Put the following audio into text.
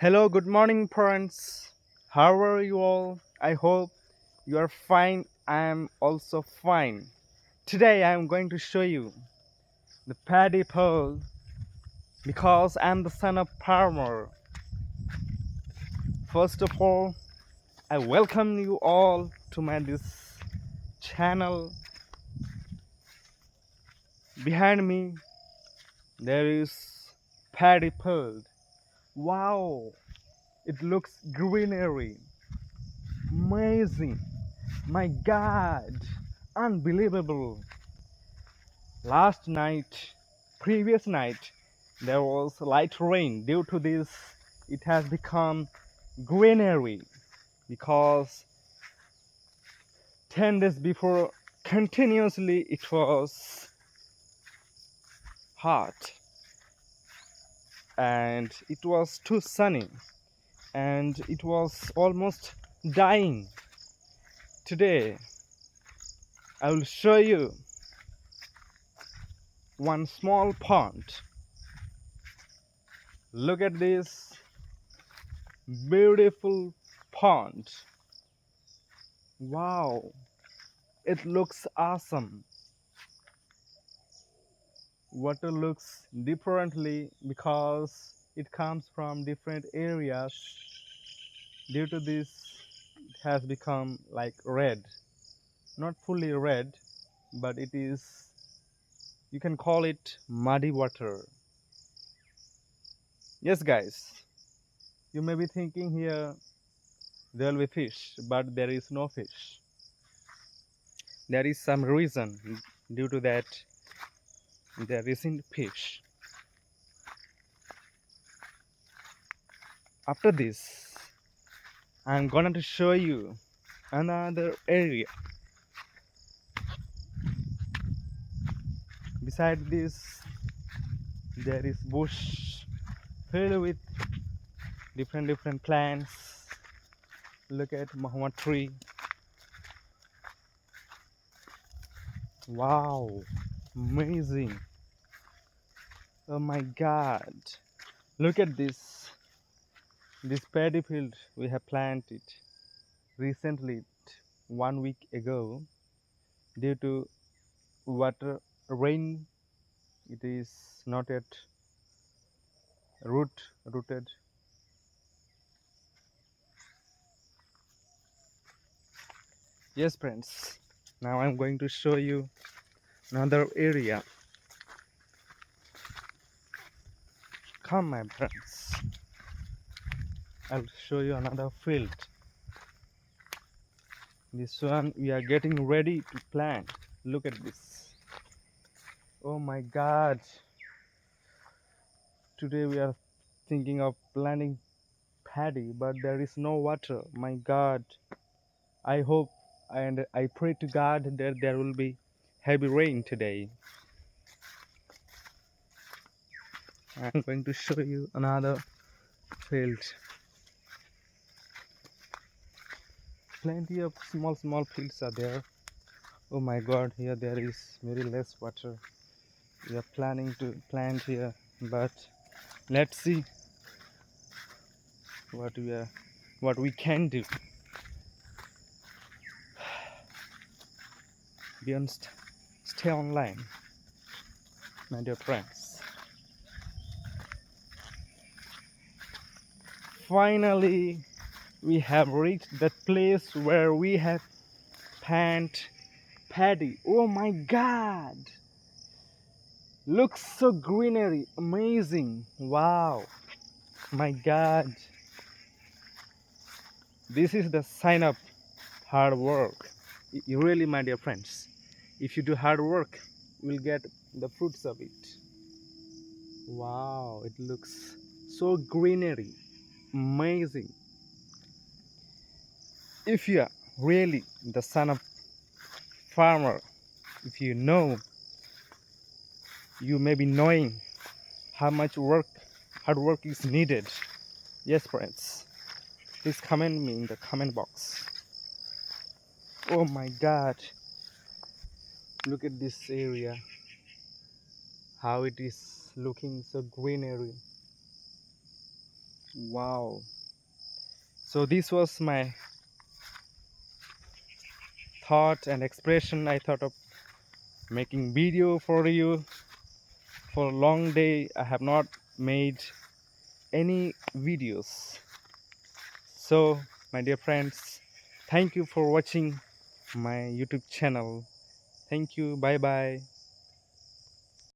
Hello, good morning, friends. How are you all? I hope you are fine. I am also fine. Today, I am going to show you the paddy pole because I am the son of farmer. First of all, I welcome you all to my this channel. Behind me, there is paddy pole. Wow, it looks greenery. Amazing. My God, unbelievable. Last night, previous night, there was light rain. Due to this, it has become greenery because 10 days before, continuously it was hot and it was too sunny and it was almost dying. Today, I will show you one small pond. Look at this beautiful pond. Wow, it looks awesome. Water looks differently because it comes from different areas. Due to this, it has become like red. Not fully red, but it is, you can call it muddy water. Yes, guys, you may be thinking here there will be fish, but there is no fish. There is some reason due to that there isn't fish. After this, I'm going to show you another area. Beside this, there is bush filled with different plants. Look at Mahua tree. Wow, amazing. Oh my God. Look at this paddy field we have planted recently, 1 week ago. Due to water rain, it is not yet rooted. Yes, friends, now I'm going to show you another area. Come, my friends, I'll show you another field. This one we are getting ready to plant. Look at this. Oh my God, today we are thinking of planting paddy, but there is no water. My God, I hope and I pray to God that there will be heavy rain today. I'm going to show you another field. Plenty of small fields are there. Oh my God, here there is very less water. We are planning to plant here, but let's see what we can do. Stay online, my dear friends. Finally, we have reached that place where we have plant paddy. Oh my God, looks so greenery, amazing. Wow, my God, this is the sign of hard work. Really, my dear friends, if you do hard work, you will get the fruits of it. Wow, it looks so greenery, amazing. If you are really the son of farmer, if you know, you may be knowing how much hard work is needed. Yes, friends, please comment me in the comment box. Oh my God, look at this area, how it is looking so greenery. Wow. So this was my thought and expression. I thought of making video for you. For a long day I have not made any videos. So my dear friends, thank you for watching my YouTube channel. Thank you. Bye bye.